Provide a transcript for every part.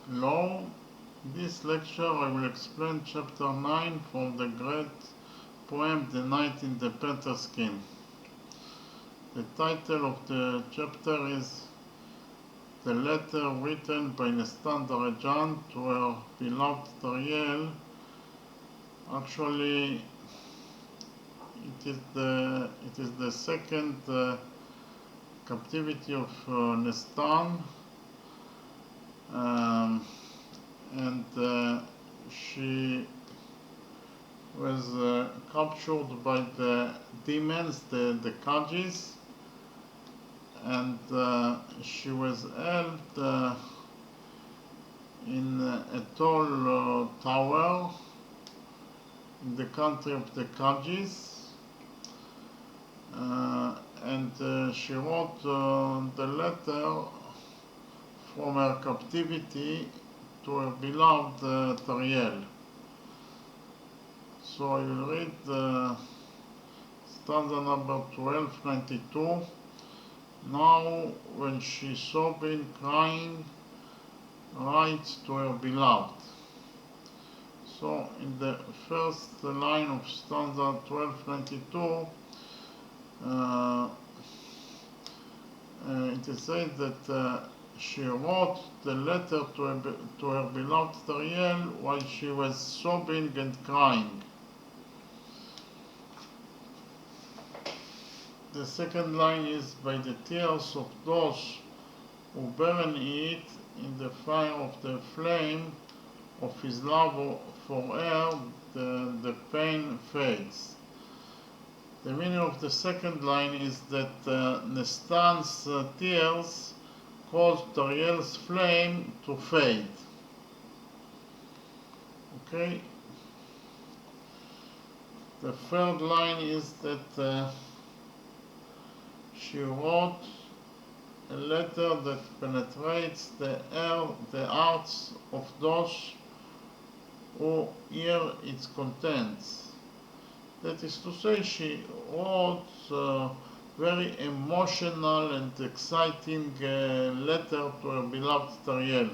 Hello. In this lecture I will explain chapter 9 from the great poem The Night in the Panther Skin. The title of the chapter is The Letter Written by NESTAN-DAREDJAN to her beloved Tariel. Actually, it is the second captivity of Nestan. And she was captured by the demons, the Kajis, and she was held in a tall tower in the country of the Kajis, and she wrote the letter from her captivity to her beloved Tariel. So I will read stanza number 1292. Now when she sobbing, crying, writes to her beloved. So in the first line of stanza 1292, it is said that she wrote the letter to her beloved Tariel while she was sobbing and crying. The second line is, by the tears of those who burn it in the fire of the flame of his love for her, the pain fades. The meaning of the second line is that Nestan's tears caused Tariel's flame to fade. Okay. The third line is that she wrote a letter that penetrates the hearts of those who hear its contents. That is to say, she wrote very emotional and exciting letter to her beloved Tariel.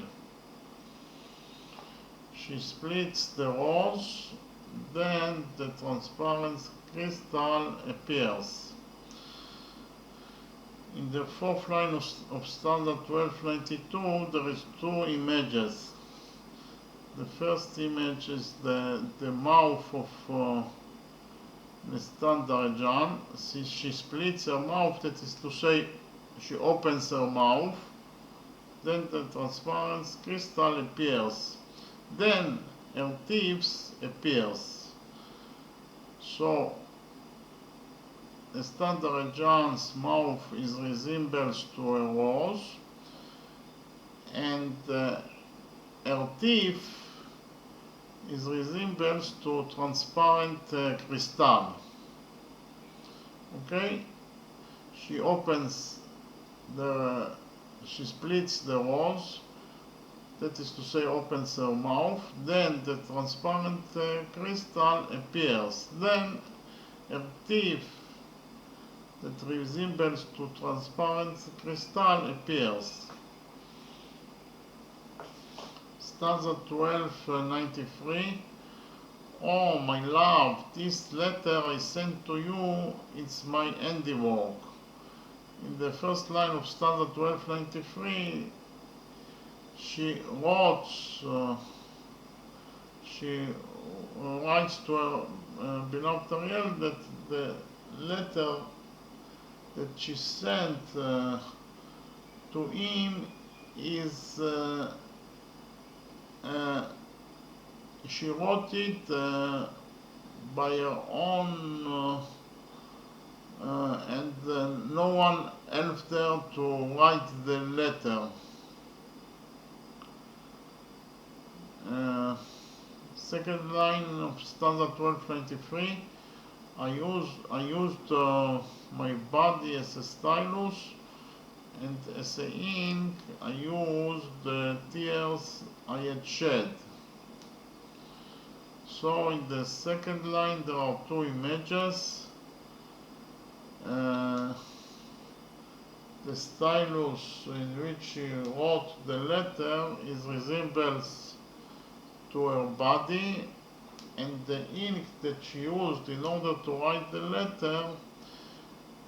She splits the rose, then the transparent crystal appears. In the fourth line of stanza 1292 there is two images. The first image is the mouth of NESTAN-DAREDJAN. She splits her mouth, that is to say, she opens her mouth, then the transparent crystal appears, then her teeth appears. So NESTAN-DAREDJAN's mouth is resembles to a rose, and her teeth is resembles to transparent crystal. Okay, she she splits the rose, that is to say, opens her mouth, then the transparent crystal appears, then her teeth that resembles to transparent crystal appears. Stanza 1293. Oh my love, this letter I sent to you, it's my handiwork. In the first line of stanza 1293, she writes to her beloved Tariel that the letter that she sent to him is she wrote it by her own and no one helped her to write the letter. Second line of stanza 1293, I used my body as a stylus, and as a ink I used the tears I had shed. So in the second line there are two images. the stylus in which she wrote the letter is resembles to her body, and the ink that she used in order to write the letter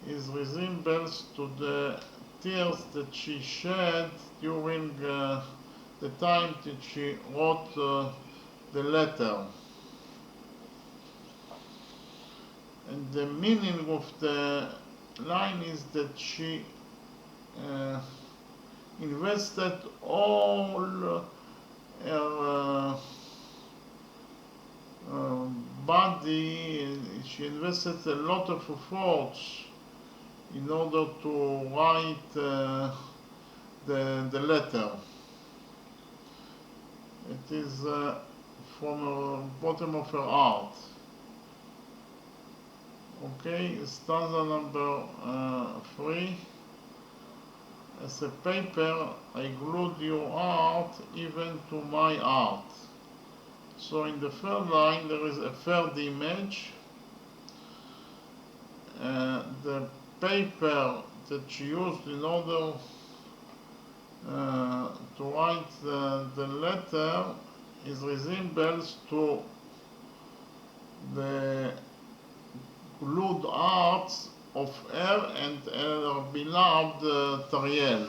is resembles to the tears that she shed during the time that she wrote the letter. And the meaning of the line is that she invested all her body, she invested a lot of efforts in order to write the letter. It is from the bottom of her heart. Okay, stanza number 3. As a paper, I glued your heart even to my heart. So in the third line there is a third image. The paper that she used in order to write the letter is resembles to the glued hearts of her and her beloved Tariel.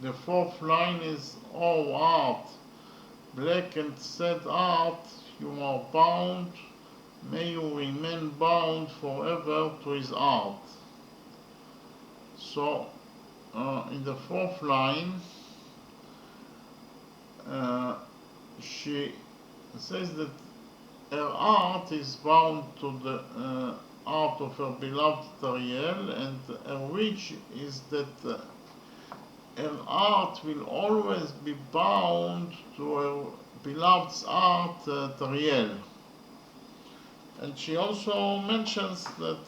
The fourth line is, oh heart, black and sad heart, you are bound, may you remain bound forever to his heart. So in the fourth line she says that her heart is bound to the heart of her beloved Tariel, and her wish is that her heart will always be bound to her beloved's heart, Tariel. And she also mentions that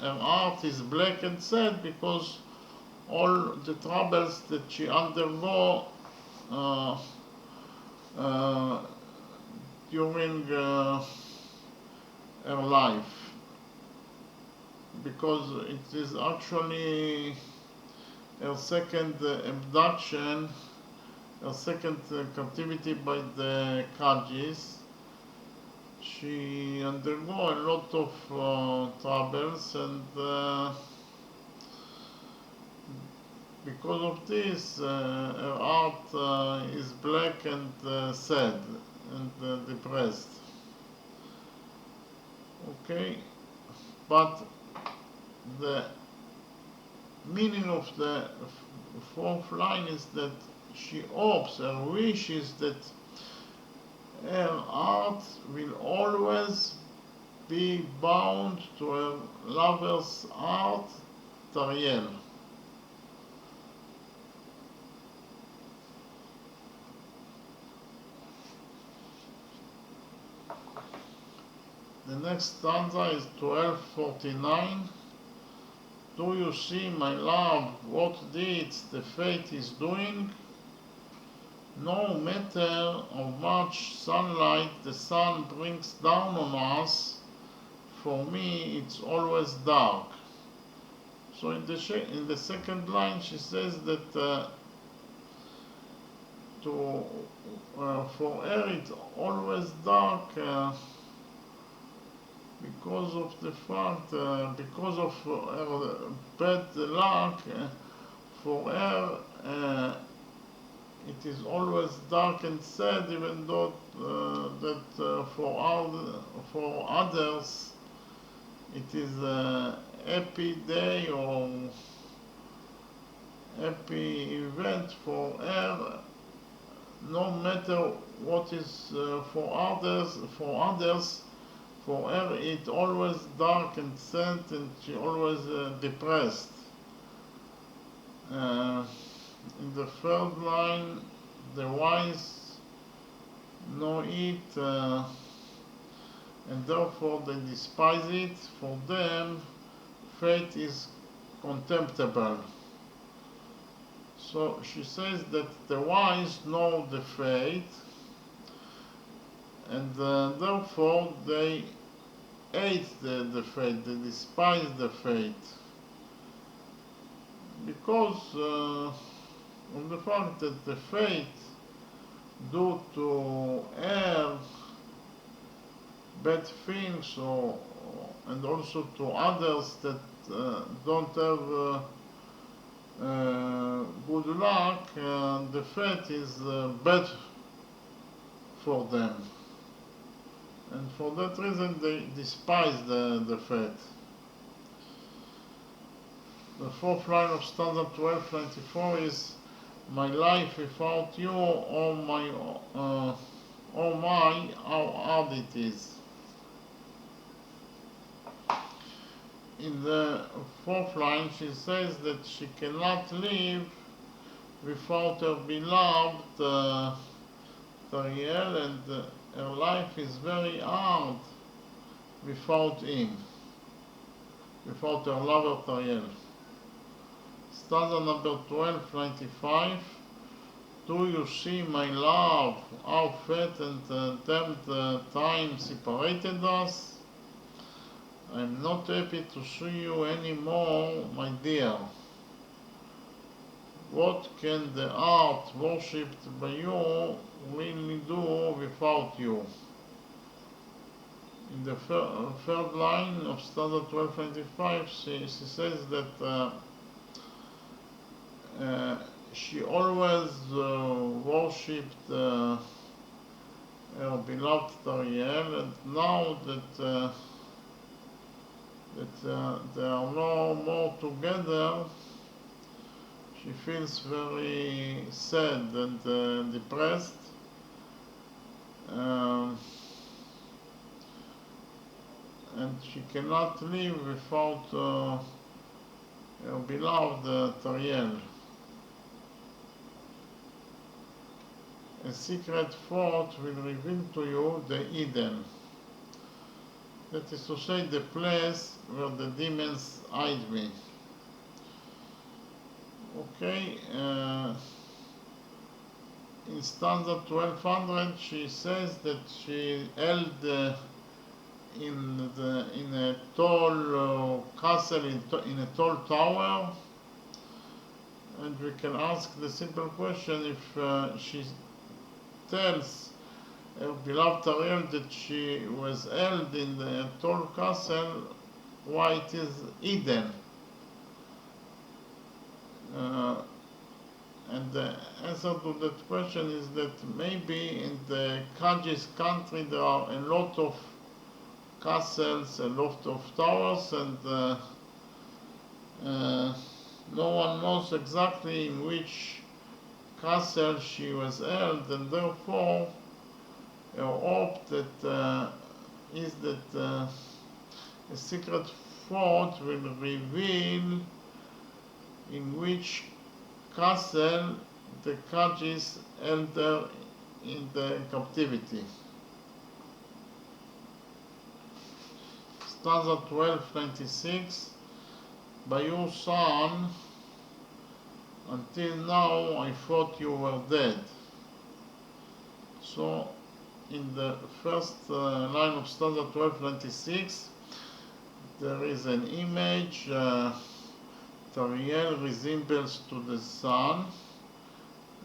her heart is black and sad because all the troubles that she undergo during her life, because it is actually her second abduction, her second captivity by the Kajis. She undergo a lot of troubles, and because of this her heart is black and sad and depressed. Okay, but the meaning of the fourth line is that she hopes, her wish is that her heart will always be bound to her lover's heart, Tariel. The next stanza is 1249. Do you see, my love, what deeds the fate is doing? No matter how much sunlight the sun brings down on us, for me it's always dark. So in the second line she says that for her it's always dark because of the fact, because of her bad luck, for her it is always dark and sad, even though that for others it is a happy day or happy event. For her, no matter what is for others, for her it's always dark and sad, and she always depressed. In the third line, the wise know it, and therefore they despise it. For them, fate is contemptible. So she says that the wise know the fate, and therefore they hate the fate, they despise the fate, because of the fact that the fate do to Earth bad things, and also to others that don't have good luck, the fate is bad for them. And for that reason they despise the fate. The fourth line of stanza 1294 is, my life without you, oh my, how hard it is. In the fourth line she says that she cannot live without her beloved Tariel, and her life is very hard without him, without her lover Tariel. Stanza number 1295. Do you see, my love, how fate and tempt time separated us? I'm not happy to see you anymore, my dear. What can the heart worshipped by you really do without you? In the third line of stanza 1225, she says that she always worshipped her beloved Tariel, and now that they are no more together, she feels very sad and depressed. And she cannot live without her beloved Tariel. A secret thought will reveal to you the Eden. That is to say, the place where the demons hide me. Okay, in stanza 1200 she says that she held in a tall castle, in a tall tower, and we can ask the simple question, if she tells her beloved Tariel that she was held in the tall castle, why it is hidden? And the answer to that question is that maybe in the Kajis country there are a lot of castles, a lot of towers, and no one knows exactly in which castle she was held, and therefore her hope that is that a secret thought will reveal in which castle the Kajis held her in the captivity. Stanza 1296. By your son, until now I thought you were dead. So in the first line of stanza 1296 there is an image. Tariel resembles to the sun,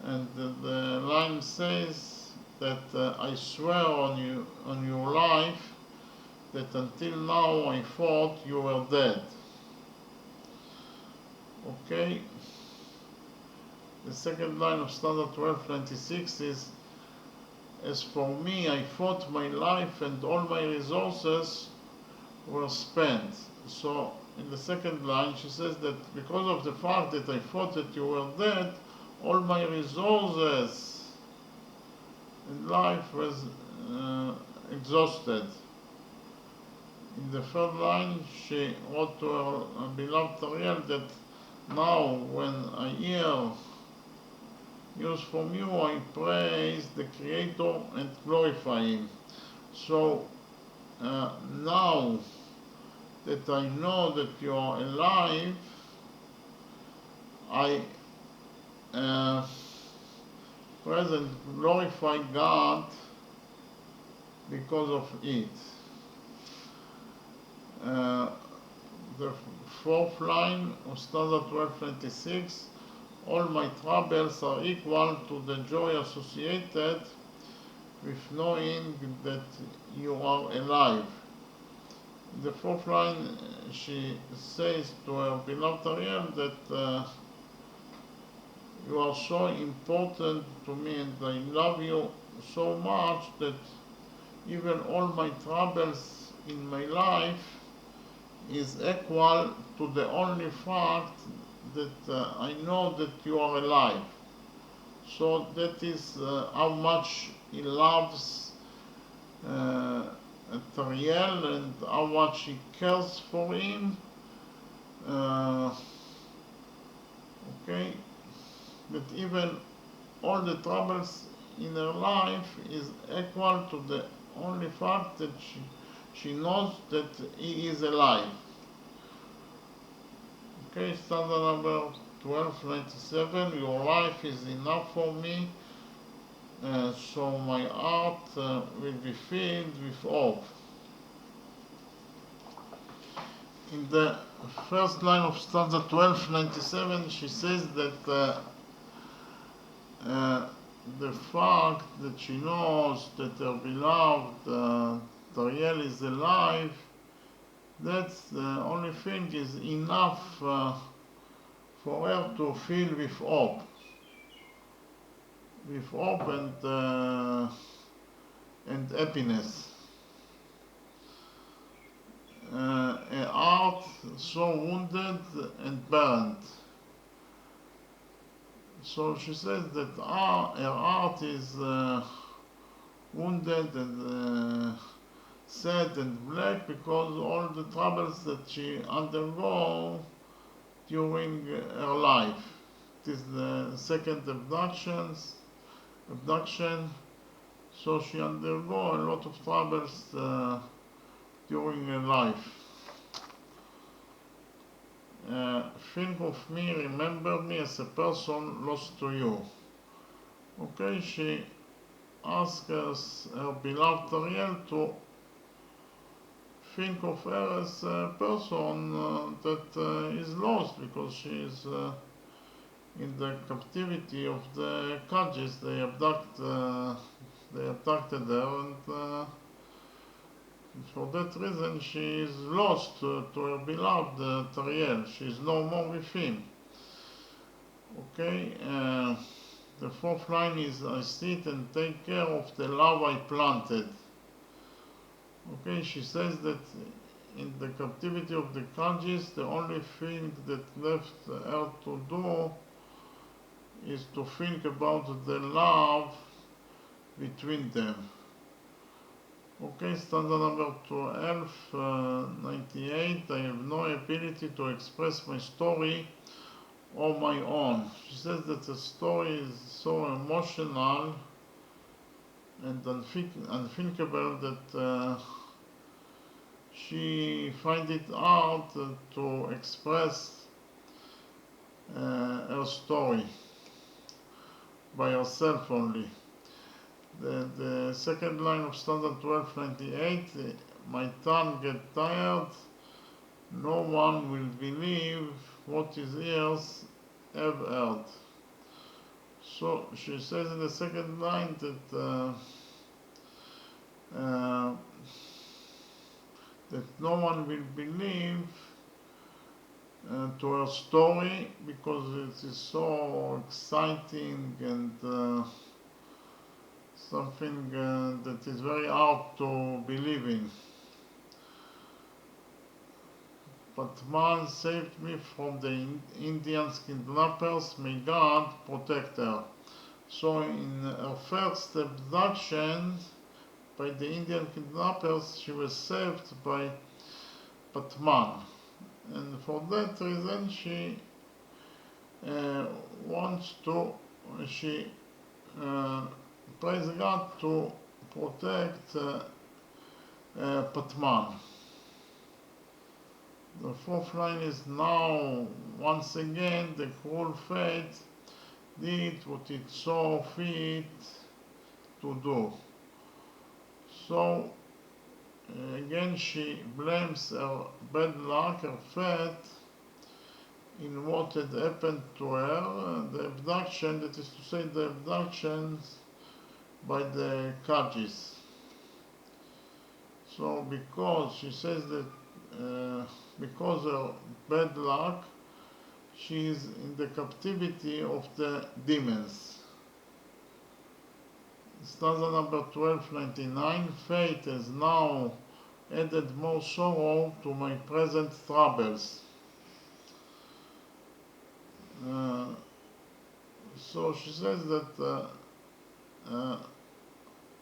and the line says that I swear on your life that until now I thought you were dead. Okay. The second line of stanza 1296 is, as for me, I thought my life and all my resources were spent. So in the second line she says that because of the fact that I thought that you were dead, all my resources in life was exhausted. In the third line she wrote to her beloved Tariel that now when I hear news from you, I praise the Creator and glorify Him. So now that I know that you are alive, I praise and glorify God because of it. Uh, the fourth line of stanza 1296, all my troubles are equal to the joy associated with knowing that you are alive. In the fourth line, she says to her beloved Tariel that you are so important to me and I love you so much that even all my troubles in my life is equal to the only fact that I know that you are alive. So that is how much he loves Tariel and how much he cares for him. Okay, that even all the troubles in her life is equal to the only fact that she knows that he is alive. Okay, stanza number 1297, your life is enough for me, so my heart will be filled with hope. In the first line of stanza 1297, she says that the fact that she knows that her beloved Tariel is alive, that's the only thing is enough for her to fill with hope. With hope and happiness. A heart so wounded and burned. So she says that her heart is wounded and sad and black because all the troubles that she undergo during her life. It is the second abduction, so she undergo a lot of troubles during her life. Think of me, remember me as a person lost to you. Okay, she asks her beloved Tariel to think of her as a person that is lost because she is in the captivity of the Kajis. They abducted her, and for that reason she is lost to her beloved Tariel. She is no more with him. Okay, the fourth line is I sit and take care of the love I planted. Okay, she says that in the captivity of the Kajis, the only thing that left her to do is to think about the love between them. Okay, stanza number 1298, I have no ability to express my story on my own. She says that the story is so emotional and unthinkable that she finds it hard to express her story by herself only. The second line of stanza 1298, my tongue gets tired, no one will believe what his ears have heard. So she says in the second line that that no one will believe to her story because it is so exciting and something that is very hard to believe in. But man saved me from the Indians kidnappers, may God protect her. So in her first abduction by the Indian kidnappers, she was saved by Batman. And for that reason she prays God to protect Batman. The fourth line is now, once again, the cruel fate did what it saw fit to do. So again she blames her bad luck, her fate, in what had happened to her, the abduction, that is to say the abductions by the Kajis. So because she says that because of bad luck, she is in the captivity of the demons. Stanza number 1299, fate has now added more sorrow to my present troubles. So she says that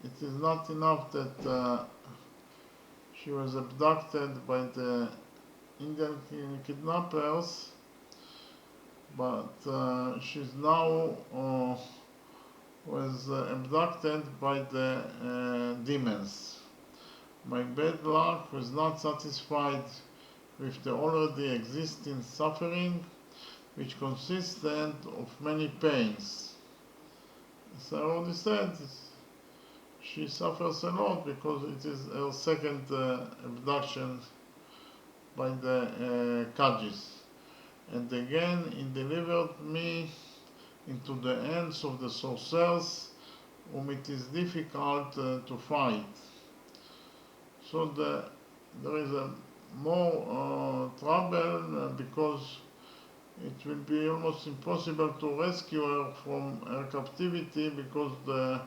it is not enough that she was abducted by the Indian kidnappers, but she's now was abducted by the demons. My bad luck was not satisfied with the already existing suffering, which consisted of many pains. As I already said, she suffers a lot because it is her second abduction by the Kajis. And again, he delivered me into the hands of the sorcerers, whom it is difficult to fight. So there is a more trouble because it will be almost impossible to rescue her from her captivity because the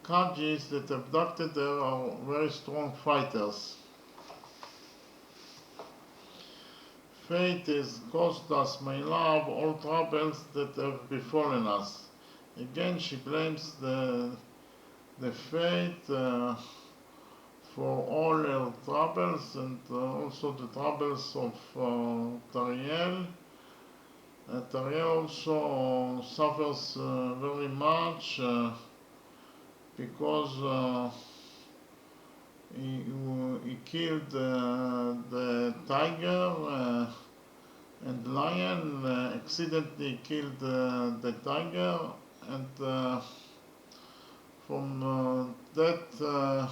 Kajis that abducted her are very strong fighters. Fate has caused us, my love, all troubles that have befallen us. Again, she blames the fate for all her troubles and also the troubles of Tariel. Tariel also suffers very much because he killed the tiger and lion, accidentally killed the tiger, and from that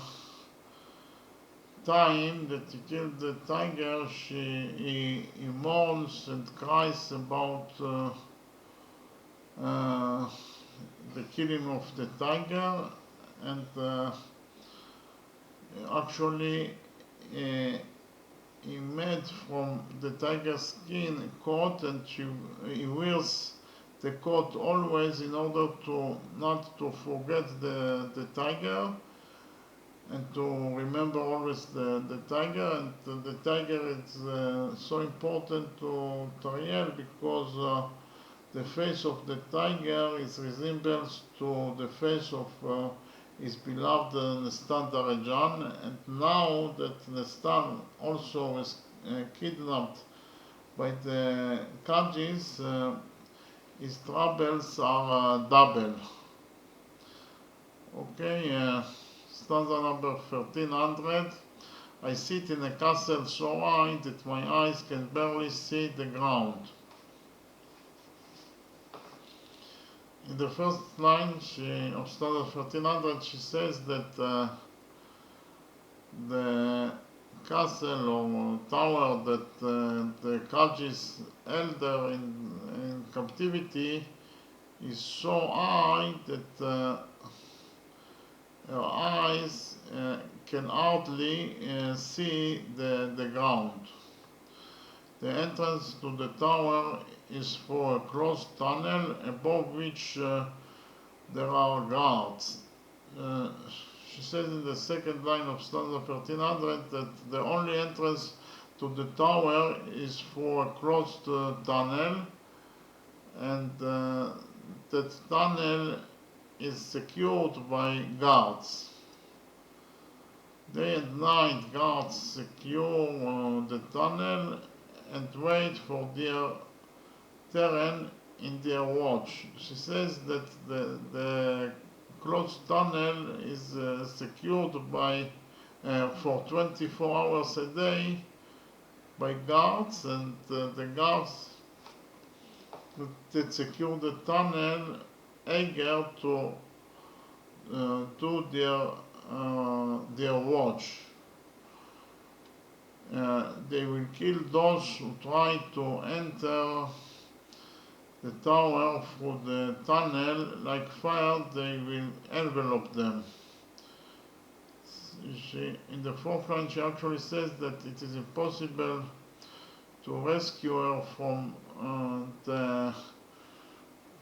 time that he killed the tiger, he mourns and cries about the killing of the tiger, and actually he made from the tiger skin a coat, and he wears the coat always in order to not to forget the tiger and to remember always the tiger. And the tiger is so important to Tariel because the face of the tiger is resembles to the face of his beloved NESTAN-DAREDJAN, and now that Nestan also was kidnapped by the Kajis, his troubles are double. Okay, stanza number 1300. I sit in a castle so high that my eyes can barely see the ground. In the first line of stanza 1300, she says that the castle or tower that the Kajis held her in captivity is so high that her eyes can hardly see the ground. The entrance to the tower is through a closed tunnel above which there are guards. She says in the second line of stanza 1300 that the only entrance to the tower is through a closed tunnel, and that tunnel is secured by guards. Day and night guards secure the tunnel and wait for their turn in their watch. She says that the closed tunnel is secured by for 24 hours a day by guards, and the guards that secure the tunnel eager to do their watch. they will kill those who try to enter the tower through the tunnel. Like fire, they will envelope them. In the fourth line, she actually says that it is impossible to rescue her from the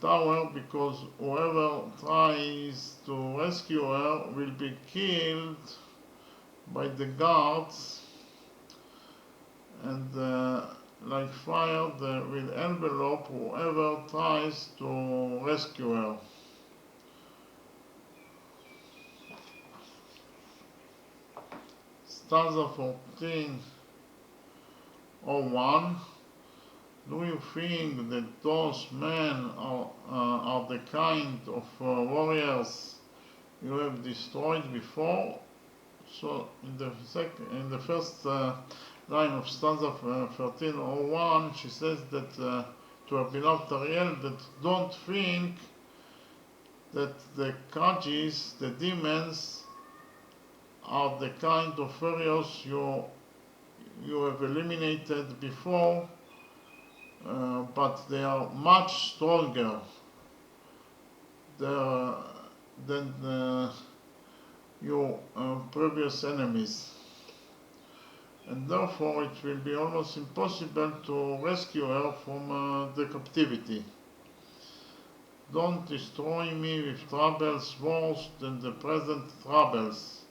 tower, because whoever tries to rescue her will be killed by the guards, and like fire, they will envelope whoever tries to rescue her. Stanza 14:01. Do you think that those men are the kind of warriors you have destroyed before? So in the first line of stanza 13:01, she says that to her beloved Tariel, that don't think that the Kajis, the demons, are the kind of warriors you have eliminated before, but they are much stronger than your previous enemies, and therefore it will be almost impossible to rescue her from the captivity. Don't destroy me with troubles worse than the present troubles.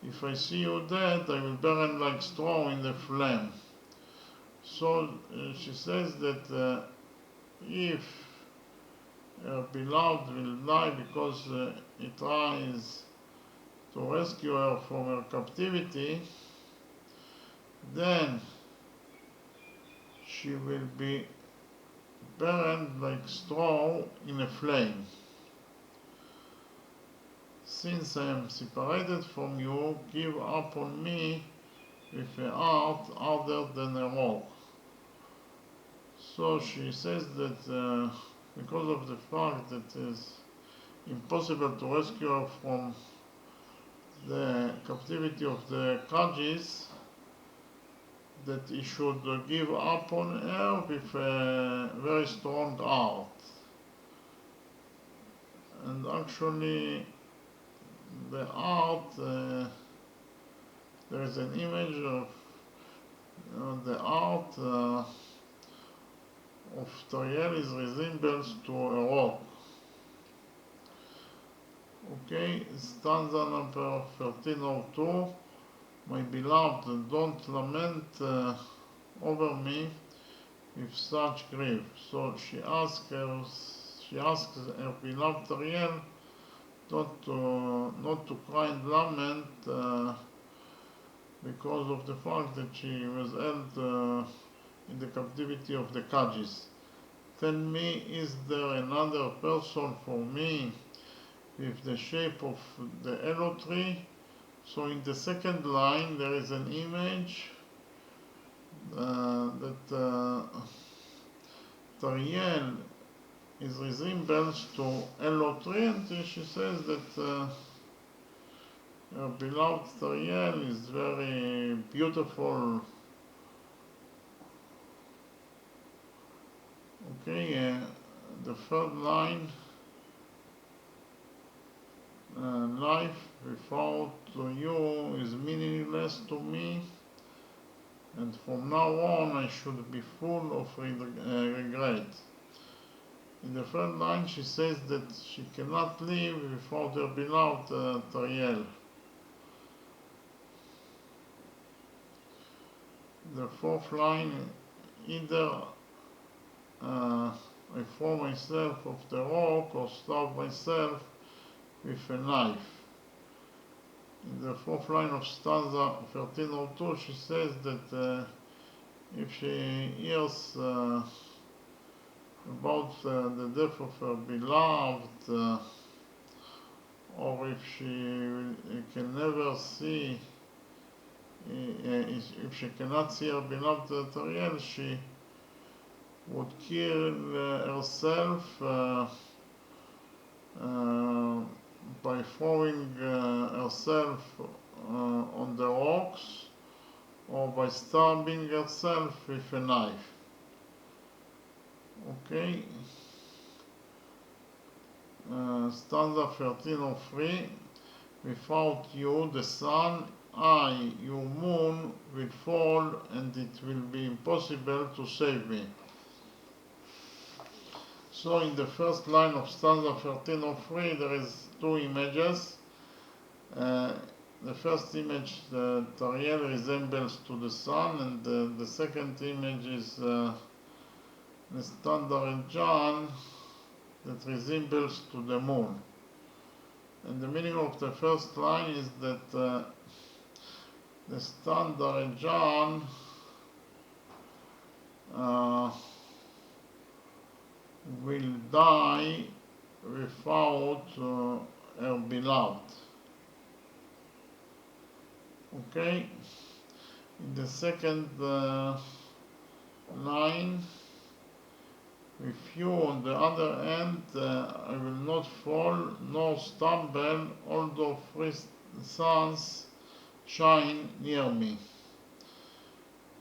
If I see you dead, I will burn like straw in the flame. So she says that if her beloved will die because he tries to rescue her from her captivity, then she will be burned like straw in a flame. Since I am separated from you, give up on me with a heart harder than a rock. So she says that because of the fact that it is impossible to rescue her from the captivity of the Kajis, that he should give up on her with a very strong heart. And actually, the heart, there is an image of the heart of Tariel is resembles to a rock. Okay, stanza number 13:02. My beloved, don't lament over me with such grief. So she asks her beloved Tariel not to cry and lament because of the fact that she was held in the captivity of the Kajis. Tell me, is there another person for me with the shape of the aloe tree? So in the second line there is an image that Tariel is resembles to aloe tree, and she says that her beloved Tariel is very beautiful. Okay, the third line, life without you is meaningless to me, and from now on I should be full of regret. In the third line she says that she cannot live without her beloved Tariel. The fourth line, either I throw myself off the rock or stab myself with a knife. In the fourth line of stanza 13:02 she says that if she hears about the death of her beloved, or if she can never see, if she cannot see her beloved Tariel, she would kill herself by throwing herself on the rocks, or by stabbing herself with a knife. Okay. Stanza 1303. Without you, the sun, I, your moon, will fall, and it will be impossible to save me. So in the first line of stanza 1303 there is two images. The first image, Tariel resembles to the sun, and the second image is NESTAN-DAREDJAN that resembles to the moon. And the meaning of the first line is that NESTAN-DAREDJAN will die without her beloved. Okay? In the second line, with you on the other hand, I will not fall nor stumble, although three suns shine near me.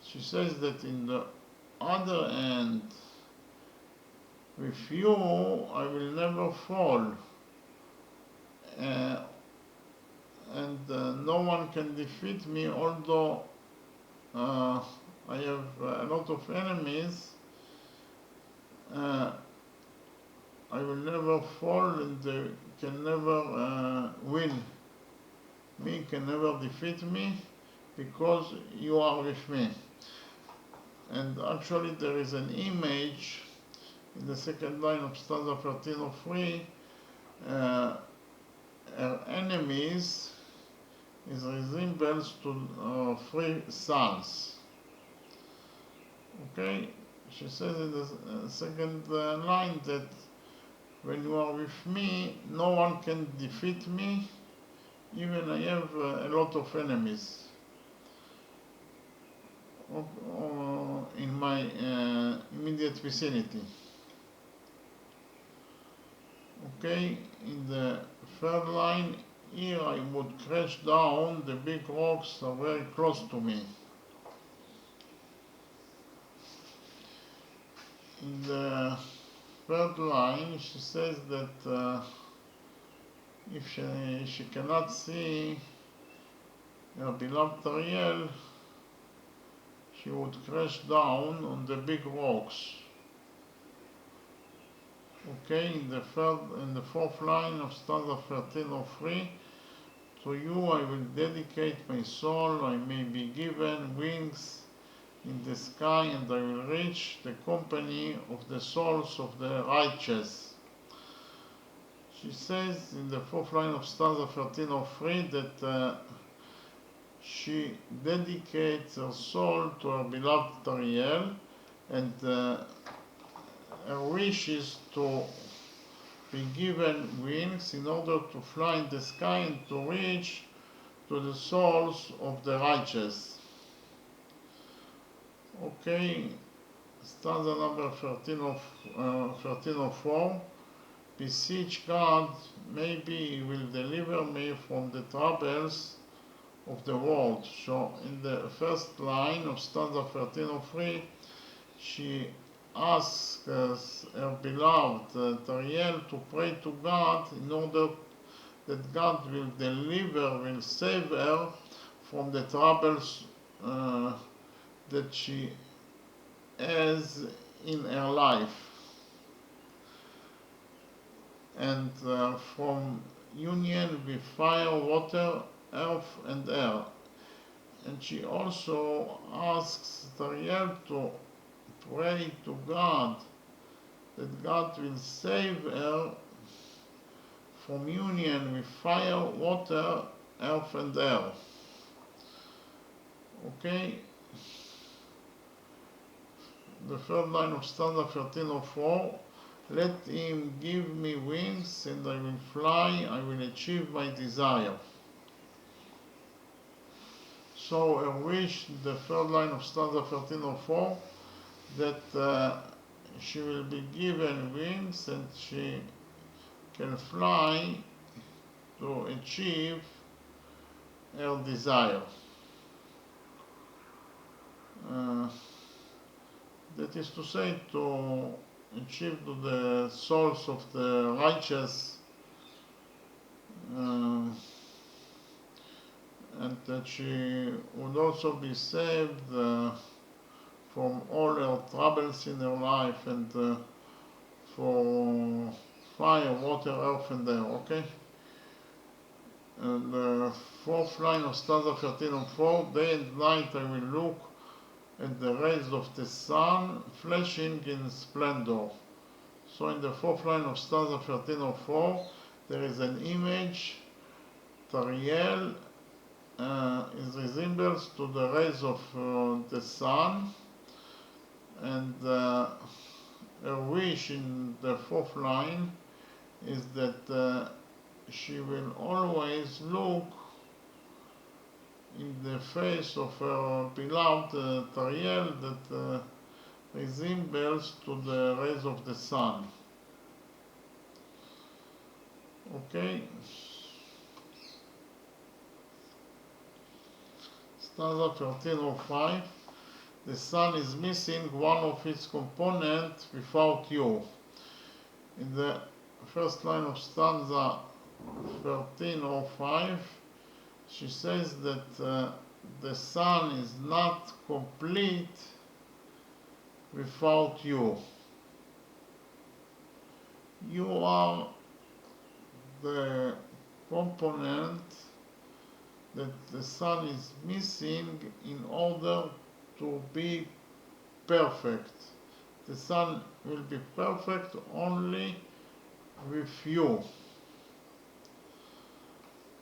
She says that in the other hand, with you I will never fall, and no one can defeat me, although I have a lot of enemies. I will never fall, and they can never win me, can never defeat me, because you are with me. And actually there is an image in the second line of stanza 1303. Her enemies is resembles to three suns. Okay, she says in the second line that when you are with me, no one can defeat me, even I have a lot of enemies in my immediate vicinity. Okay, in the third line, here I would crash down, the big rocks are very close to me. In the third line, she says that if she cannot see her beloved Tariel, she would crash down on the big rocks. Okay, in the fourth line of stanza 1303, to you I will dedicate my soul, I may be given wings in the sky, and I will reach the company of the souls of the righteous. She says in the fourth line of stanza 1303 that she dedicates her soul to her beloved Tariel, and her wish is to be given wings in order to fly in the sky and to reach to the souls of the righteous. Okay, stanza number 1304. Beseech God, maybe He will deliver me from the troubles of the world. So in the first line of stanza 1303, she asks her beloved Tariel to pray to God in order that God will will save her from the troubles that she has in her life, and from union with fire, water, earth and air. And she also asks Tariel to pray to God that God will save her from union with fire, water, earth and air. Okay? The third line of stanza 1304, let Him give me wings and I will fly, I will achieve my desire. So her wish, the third line of stanza 1304, that she will be given wings and she can fly to achieve her desire. uh, that is to say, to achieve to the souls of the righteous, uh, and that she would also be saved from all her troubles in her life, and for fire, water, earth, and air, okay? And the fourth line of stanza 13:4, day and night I will look at the rays of the sun flashing in splendor. So in the fourth line of stanza 13:4, there is an image. Tariel is resembles to the rays of the sun, and her wish in the fourth line is that she will always look in the face of her beloved Tariel that resembles to the rays of the sun. Okay? Stanza 13:05. The sun is missing one of its components without you. In the first line of stanza 13:05, she says that the sun is not complete without you. You are the component that the sun is missing in order to be perfect. The sun will be perfect only with you.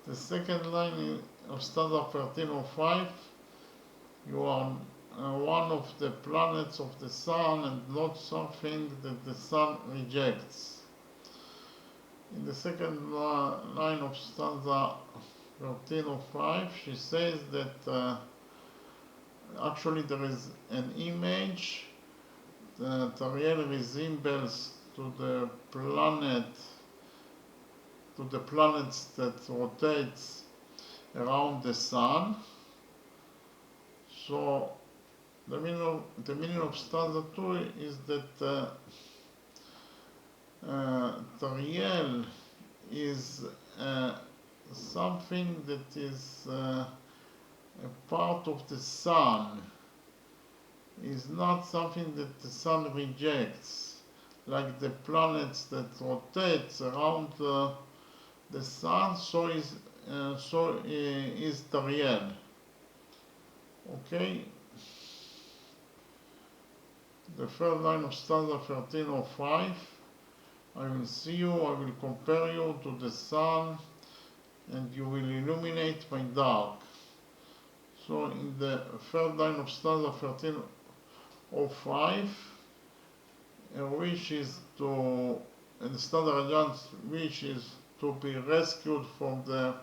The second line of stanza 13:05, you are one of the planets of the sun and not something that the sun rejects. In the second line of stanza 13:05, she says that actually there is an image. Tariel resembles to the planets that rotates around the sun. So the meaning of stanza 2 is that Tariel is something that is a part of the sun, is not something that the sun rejects, like the planets that rotates around the sun, so is Tariel. Okay? The third line of stanza 13:05, I will see you, I will compare you to the sun, and you will illuminate my dark. So in the third line of stanza 13:05, her wish is to, and NESTAN-DAREDJAN's wish is to be rescued from the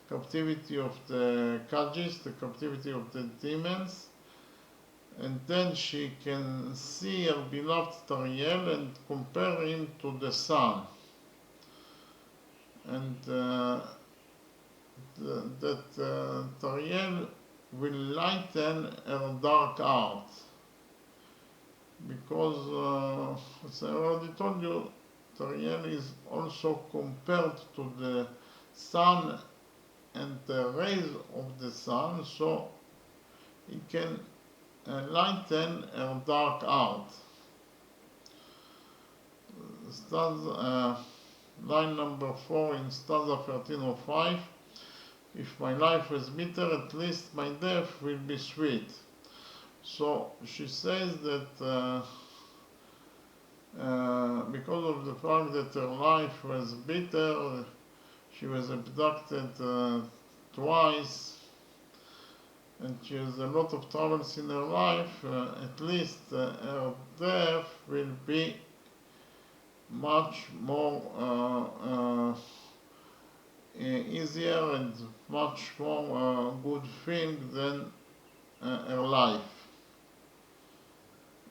captivity of the Kajis, the captivity of the demons, and then she can see her beloved Tariel and compare him to the sun, and that Tariel will lighten her dark heart, because as I already told you, Tariel is also compared to the sun and the rays of the sun, so it can lighten her dark heart. Line number 4 in stanza 13:05, if my life was bitter, at least my death will be sweet. So she says that because of the fact that her life was bitter, she was abducted twice, and she has a lot of troubles in her life, at least her death will be much more easier and much more good thing than her life.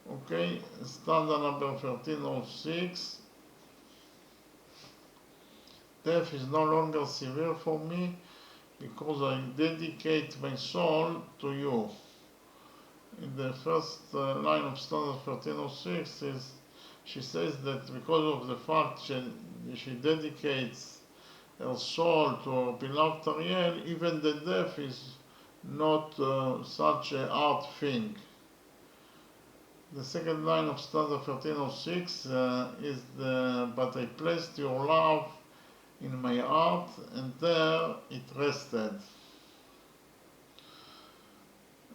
Okay, stanza number 13:06. Death is no longer severe for me because I dedicate my soul to you. in the first line of stanza 1306 is she says that because of the fact she dedicates her soul to her beloved Tariel, even the death is not such a hard thing. The second line of stanza 1306 is but I placed your love in my heart and there it rested.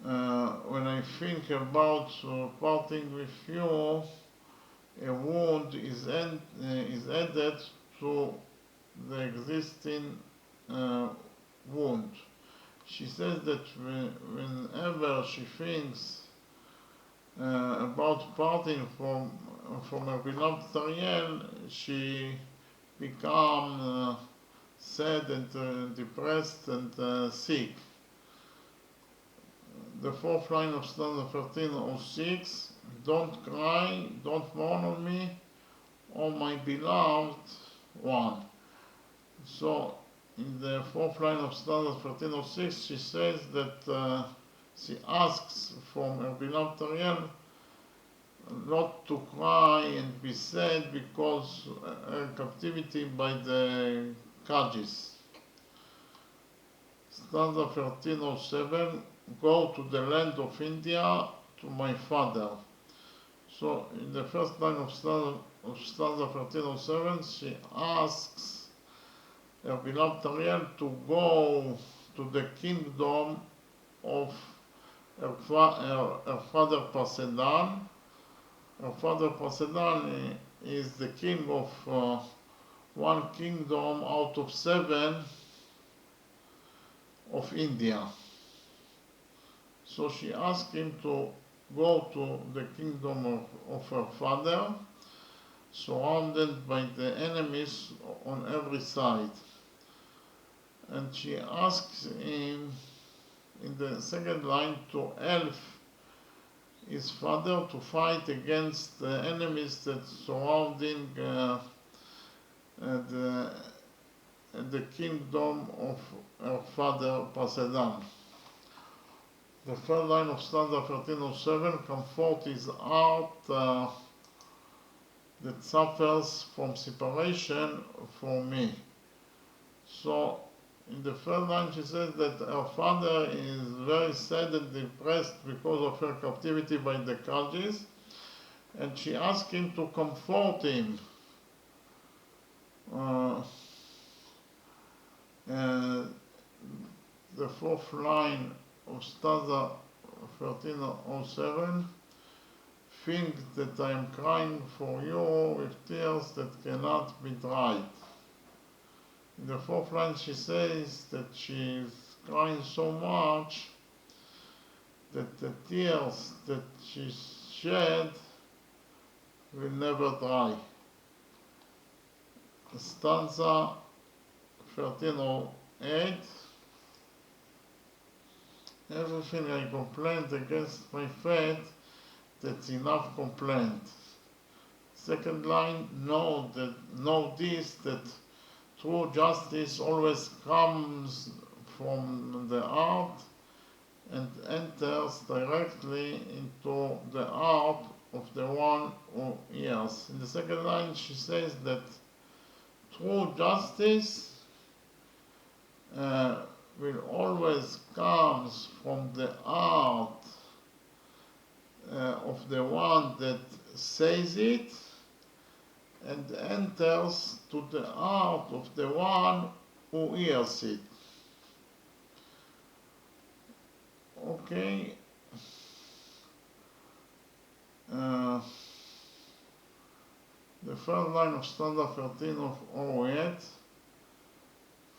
When I think about parting with you, a wound is added to the existing wound. She says that whenever she thinks about parting from her beloved Tariel, she becomes sad and depressed and sick. The fourth line of stanza 1306, don't cry, don't mourn on me, oh my beloved one. So in the fourth line of stanza 1306 she says that she asks from her beloved Tariel not to cry and be sad because her captivity by the Kajis. Stanza 1307, go to the land of India to my father. So in the first line of stanza 1307 she asks her beloved Tariel to go to the kingdom of her father Pasedan. Her father Pasedan is the king of one kingdom out of 7 of India. So she asked him to go to the kingdom of her father, surrounded by the enemies on every side. And she asks him in the second line to help his father to fight against the enemies that surrounding the kingdom of her father Pasedan. The third line of stanza 1307, comfort his heart that suffers from separation from me. So in the third line she says that her father is very sad and depressed because of her captivity by the Khalgis, and she asks him to comfort him. The fourth line of stanza 1307, think that I am crying for you with tears that cannot be dried. In the fourth line she says that she is crying so much that the tears that she shed will never dry. Stanza 1308, everything I complained against my fate, that's enough complaint. Second line, know this, that true justice always comes from the heart and enters directly into the heart of the one who hears. In the second line she says that true justice will always comes from the heart of the one that says it and enters to the heart of the one who hears it. Okay. The third line of stanza 1308,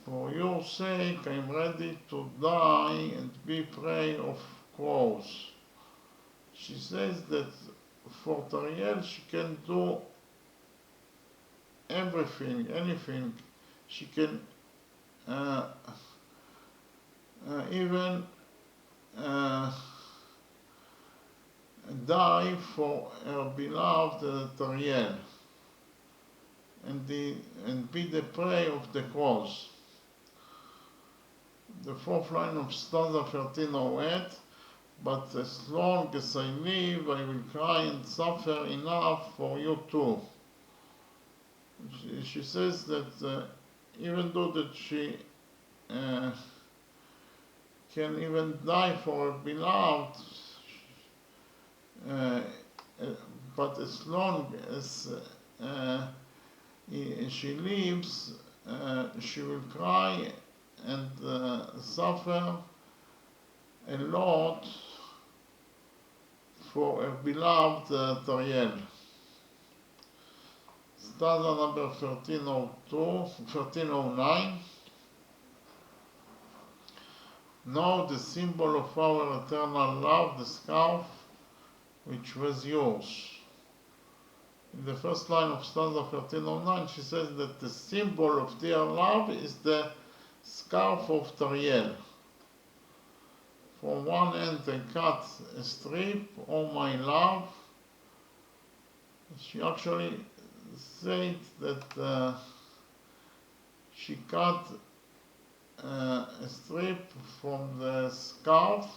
for your sake I am ready to die and be prey of crows. She says that for Tariel she can do everything, anything. She can even die for her beloved Tariel and be the prey of the crows. The fourth line of stanza 1308, but as long as I live, I will cry and suffer enough for you too. She says that even though that she can even die for a beloved, uh, but as long as she lives, she will cry and suffer a lot for her beloved Tariel. Stanza number 1309. Know the symbol of our eternal love, the scarf which was yours. In the first line of stanza 1309, she says that the symbol of their love is the scarf of Tariel. From one end I cut a strip, oh my love. She actually said that she cut a strip from the scarf,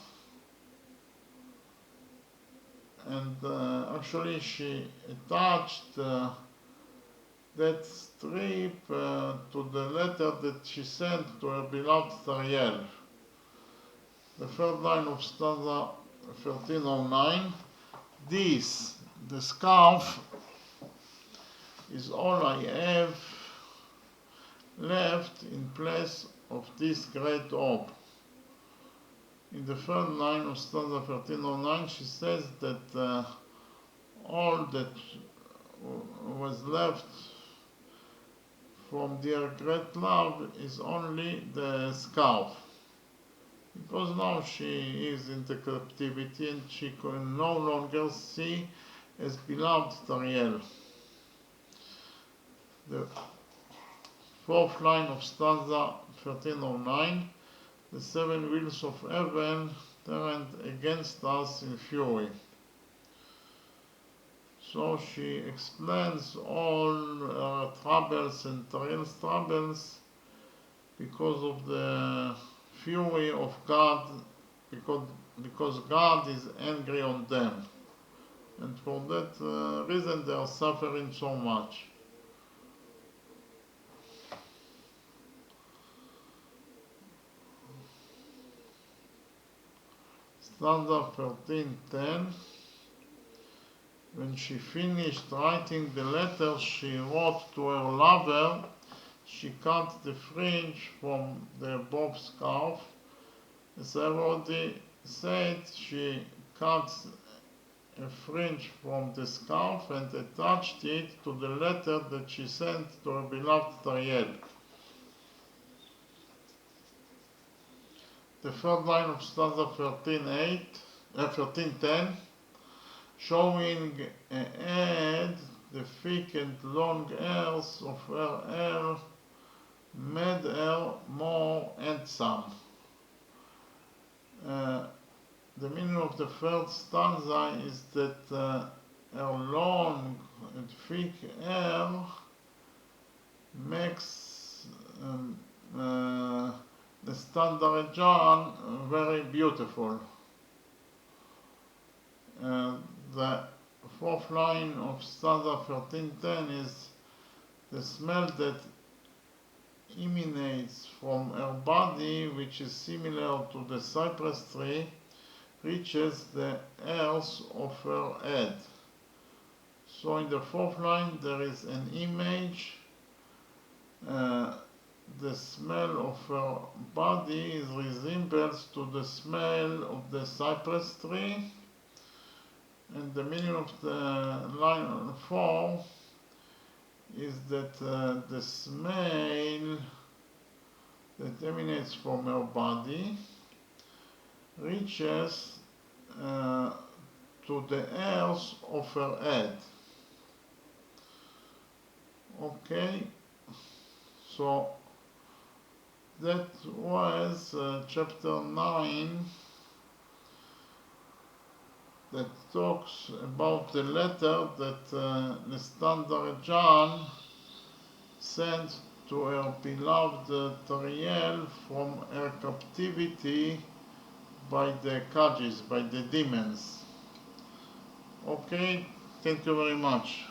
and actually she attached that strip to the letter that she sent to her beloved Tariel. The third line of stanza 1309. This, the scarf, is all I have left in place of this great hope. In the third line of stanza 1309, she says that all that was left from their great love is only the scarf. Because now she is in the captivity and she can no longer see as beloved Tariel. The fourth line of stanza 1309, the seven wheels of heaven turned against us in fury. So she explains all her troubles and Tariel's troubles because of the fury of God, because God is angry on them, and for that reason they are suffering so much. Stanza 1310. When she finished writing the letter she wrote to her lover, she cut the fringe from the above scarf. As I already said, she cut a fringe from the scarf and attached it to the letter that she sent to her beloved Tariel. The third line of stanza 1310, showing ahead the thick and long hairs of her hair made her more handsome. The meaning of the third stanza is that her long and thick hair makes NESTAN-DAREDJAN very beautiful. The fourth line of stanza 1310 is the smell that emanates from her body, which is similar to the cypress tree, reaches the hairs of her head. So in the fourth line there is an image. The smell of her body resembles to the smell of the cypress tree. And the meaning of the line 4 is that the smell that emanates from her body reaches to the hairs of her head. Okay, so that was chapter 9 that talks about the letter that NESTAN-DAREDJAN sent to her beloved Tariel from her captivity by the Kajis, by the demons. Okay, thank you very much.